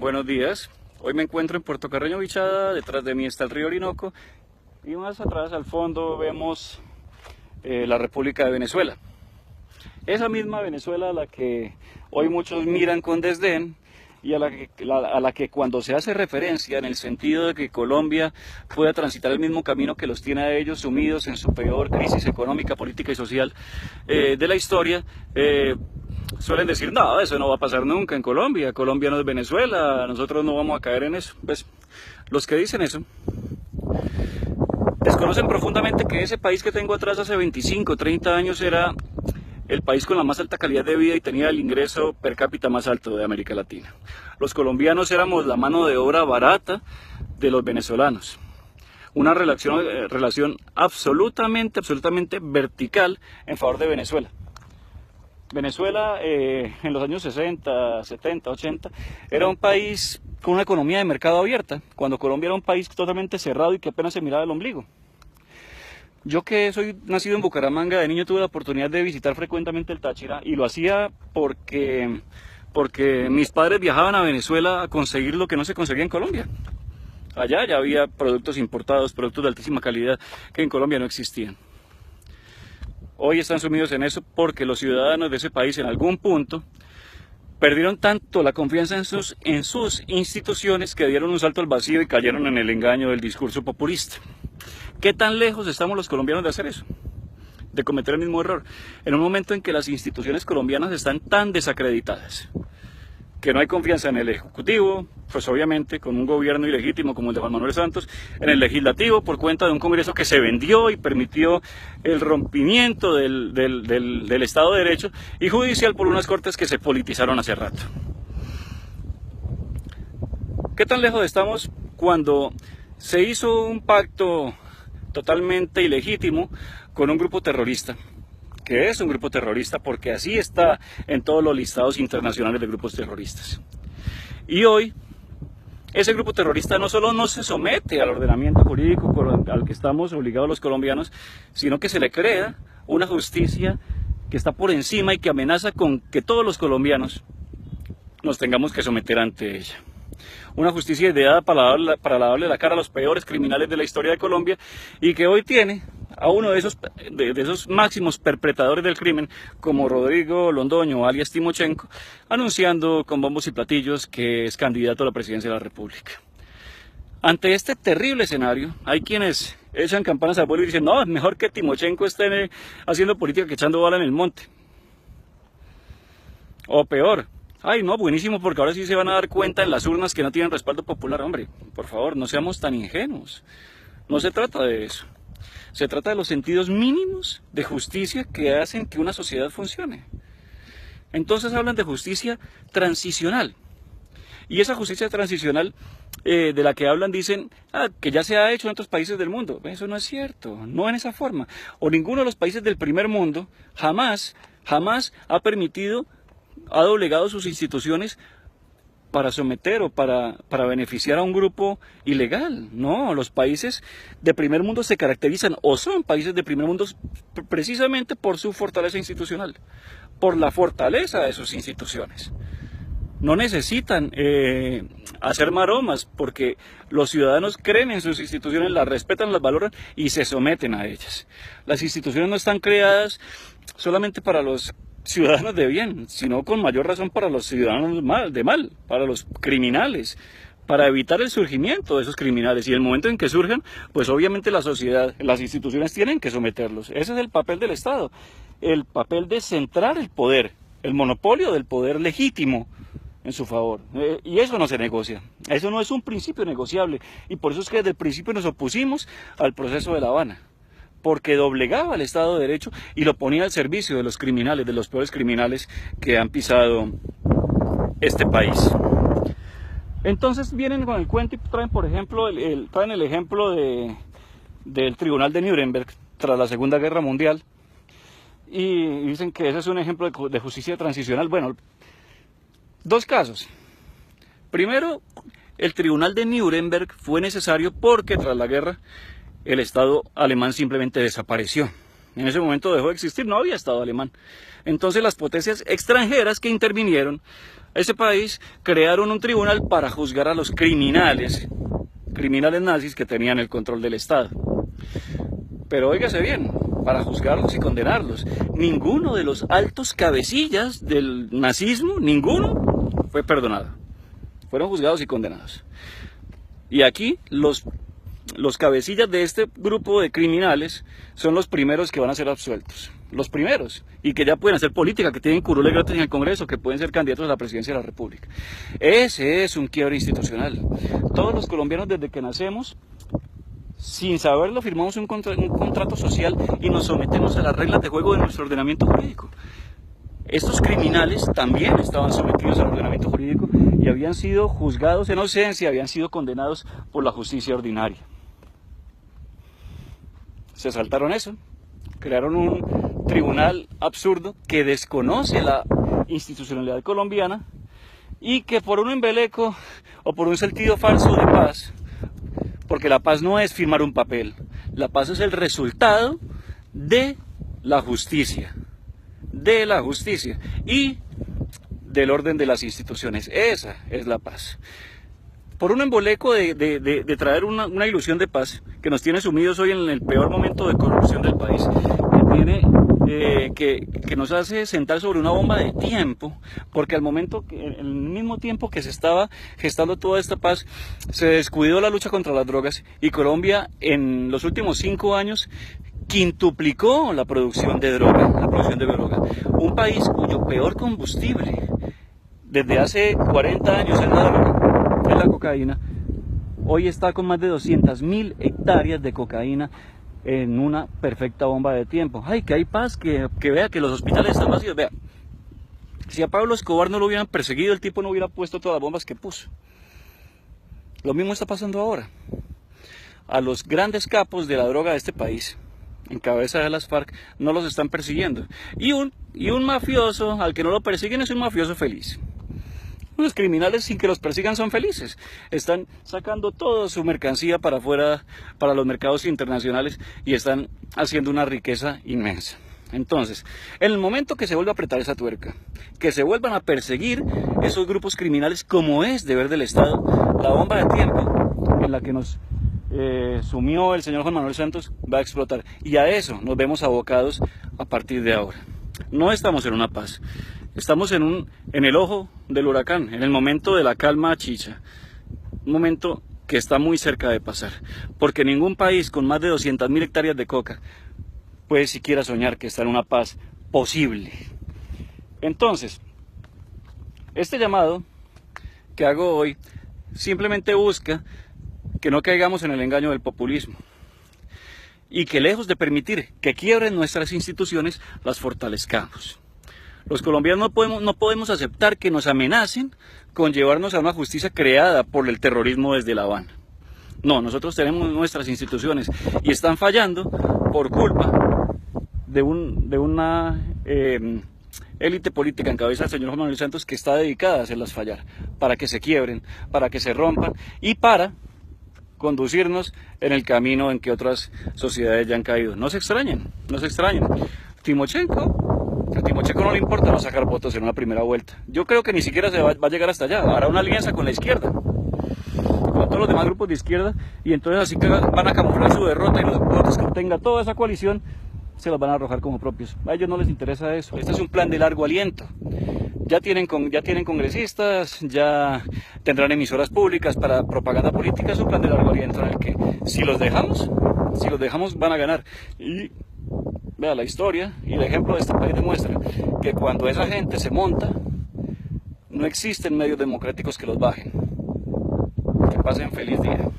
Buenos días. Hoy me encuentro en Puerto Carreño Bichada, detrás de mí está el río Orinoco y más atrás al fondo vemos la República de Venezuela. Esa misma Venezuela a la que hoy muchos miran con desdén y a la que cuando se hace referencia en el sentido de que Colombia pueda transitar el mismo camino que los tiene a ellos sumidos en su peor crisis económica, política y social de la historia, suelen decir, no, eso no va a pasar nunca en Colombia, Colombia no es Venezuela, nosotros no vamos a caer en eso. Pues los que dicen eso desconocen profundamente que ese país que tengo atrás hace 25, 30 años era el país con la más alta calidad de vida y tenía el ingreso per cápita más alto de América Latina. Los colombianos éramos la mano de obra barata de los venezolanos. Una relación absolutamente vertical en favor de Venezuela. Venezuela en los años 60, 70, 80 era un país con una economía de mercado abierta, cuando Colombia era un país totalmente cerrado y que apenas se miraba el ombligo. Yo que soy nacido en Bucaramanga, de niño tuve la oportunidad de visitar frecuentemente el Táchira y lo hacía porque mis padres viajaban a Venezuela a conseguir lo que no se conseguía en Colombia. Allá ya había productos importados, productos de altísima calidad que en Colombia no existían. Hoy están sumidos en eso porque los ciudadanos de ese país en algún punto perdieron tanto la confianza en sus instituciones que dieron un salto al vacío y cayeron en el engaño del discurso populista. ¿Qué tan lejos estamos los colombianos de hacer eso? De cometer el mismo error. En un momento en que las instituciones colombianas están tan desacreditadas, que no hay confianza en el Ejecutivo, pues obviamente con un gobierno ilegítimo como el de Juan Manuel Santos, en el Legislativo por cuenta de un Congreso que se vendió y permitió el rompimiento del Estado de Derecho, y judicial por unas cortes que se politizaron hace rato. ¿Qué tan lejos estamos cuando se hizo un pacto totalmente ilegítimo con un grupo terrorista? Que es un grupo terrorista porque así está en todos los listados internacionales de grupos terroristas. Y hoy ese grupo terrorista no solo no se somete al ordenamiento jurídico al que estamos obligados los colombianos, sino que se le crea una justicia que está por encima y que amenaza con que todos los colombianos nos tengamos que someter ante ella. Una justicia ideada para lavarle la cara a los peores criminales de la historia de Colombia y que hoy tiene a uno de esos máximos perpetradores del crimen, como Rodrigo Londoño, alias Timochenko, anunciando con bombos y platillos que es candidato a la presidencia de la República. Ante este terrible escenario, hay quienes echan campanas al vuelo y dicen, no, es mejor que Timochenko esté haciendo política que echando bala en el monte. O peor, ay no, buenísimo, porque ahora sí se van a dar cuenta en las urnas que no tienen respaldo popular. Hombre, por favor, no seamos tan ingenuos. No se trata de eso. Se trata de los sentidos mínimos de justicia que hacen que una sociedad funcione. Entonces hablan de justicia transicional. Y esa justicia transicional de la que hablan dicen que ya se ha hecho en otros países del mundo. Eso no es cierto, no en esa forma. O ninguno de los países del primer mundo jamás ha permitido, ha doblegado sus instituciones para someter o para beneficiar a un grupo ilegal. No, los países de primer mundo se caracterizan o son países de primer mundo precisamente por su fortaleza institucional, por la fortaleza de sus instituciones. No necesitan hacer maromas porque los ciudadanos creen en sus instituciones, las respetan, las valoran y se someten a ellas. Las instituciones no están creadas solamente para los ciudadanos de bien, sino con mayor razón para los ciudadanos de mal, para los criminales, para evitar el surgimiento de esos criminales. Y el momento en que surjan, pues obviamente la sociedad, las instituciones tienen que someterlos. Ese es el papel del Estado, el papel de centrar el poder, el monopolio del poder legítimo en su favor. Y eso no se negocia, eso no es un principio negociable. Y por eso es que desde el principio nos opusimos al proceso de La Habana, porque doblegaba el Estado de Derecho y lo ponía al servicio de los criminales, de los peores criminales que han pisado este país. Entonces vienen con el cuento y traen, por ejemplo, traen el ejemplo del Tribunal de Nuremberg tras la Segunda Guerra Mundial y dicen que ese es un ejemplo de justicia transicional. Bueno, dos casos. Primero, el Tribunal de Nuremberg fue necesario porque tras la guerra el Estado alemán simplemente desapareció. En ese momento dejó de existir, no había Estado alemán. Entonces las potencias extranjeras que intervinieron ese país crearon un tribunal para juzgar a los criminales nazis que tenían el control del Estado. Pero óigase bien, para juzgarlos y condenarlos, ninguno de los altos cabecillas del nazismo, ninguno fue perdonado. Fueron juzgados y condenados. Y aquí los cabecillas de este grupo de criminales son los primeros que van a ser absueltos. Los primeros. Y que ya pueden hacer política, que tienen curules gratis en el Congreso, que pueden ser candidatos a la presidencia de la República. Ese es un quiebre institucional. Todos los colombianos desde que nacemos, sin saberlo, firmamos un contrato social y nos sometemos a las reglas de juego de nuestro ordenamiento jurídico. Estos criminales también estaban sometidos al ordenamiento jurídico y habían sido juzgados en ausencia, habían sido condenados por la justicia ordinaria. Se saltaron eso, crearon un tribunal absurdo que desconoce la institucionalidad colombiana y que por un embeleco o por un sentido falso de paz, porque la paz no es firmar un papel, la paz es el resultado de la justicia y del orden de las instituciones. Esa es la paz. Por un embeleco de traer una ilusión de paz que nos tiene sumidos hoy en el peor momento de corrupción del país, que nos hace sentar sobre una bomba de tiempo, porque en el mismo tiempo que se estaba gestando toda esta paz, se descuidó la lucha contra las drogas y Colombia en los últimos 5 años quintuplicó la producción de droga, un país cuyo peor combustible desde hace 40 años es la droga, es la cocaína. Hoy está con más de 200.000 hectáreas de cocaína en una perfecta bomba de tiempo. Ay, que hay paz, que vea que los hospitales están vacíos. Vea, si a Pablo Escobar no lo hubieran perseguido, el tipo no hubiera puesto todas las bombas que puso. Lo mismo está pasando ahora. A los grandes capos de la droga de este país, en cabeza de las FARC, no los están persiguiendo. Y un mafioso al que no lo persiguen es un mafioso feliz. Los criminales sin que los persigan son felices. Están sacando toda su mercancía para afuera, para los mercados internacionales, y están haciendo una riqueza inmensa. Entonces, en el momento que se vuelva a apretar esa tuerca, que se vuelvan a perseguir esos grupos criminales como es deber del Estado, la bomba de tiempo en la que nos sumió el señor Juan Manuel Santos va a explotar. Y a eso nos vemos abocados a partir de ahora. No estamos en una paz. Estamos en el ojo del huracán, en el momento de la calma chicha, un momento que está muy cerca de pasar, porque ningún país con más de 200.000 hectáreas de coca puede siquiera soñar que está en una paz posible. Entonces, este llamado que hago hoy simplemente busca que no caigamos en el engaño del populismo y que, lejos de permitir que quiebren nuestras instituciones, las fortalezcamos. Los colombianos no podemos aceptar que nos amenacen con llevarnos a una justicia creada por el terrorismo desde La Habana. No, nosotros tenemos nuestras instituciones y están fallando por culpa de una élite política en cabeza del señor Juan Manuel Santos, que está dedicada a hacerlas fallar, para que se quiebren, para que se rompan y para conducirnos en el camino en que otras sociedades ya han caído. No se extrañen, no se extrañen. A Timochenko no le importa no sacar votos en una primera vuelta. Yo creo que ni siquiera se va a llegar hasta allá. Hará una alianza con la izquierda, con todos los demás grupos de izquierda, y entonces así que van a camuflar su derrota, y los votos que obtenga toda esa coalición se los van a arrojar como propios. A ellos no les interesa eso. Este es un plan de largo aliento. Ya tienen congresistas, ya tendrán emisoras públicas para propaganda política. Es un plan de largo aliento en el que si los dejamos van a ganar. Y vea, la historia y el ejemplo de este país demuestra que cuando esa gente se monta, no existen medios democráticos que los bajen. Que pasen feliz día.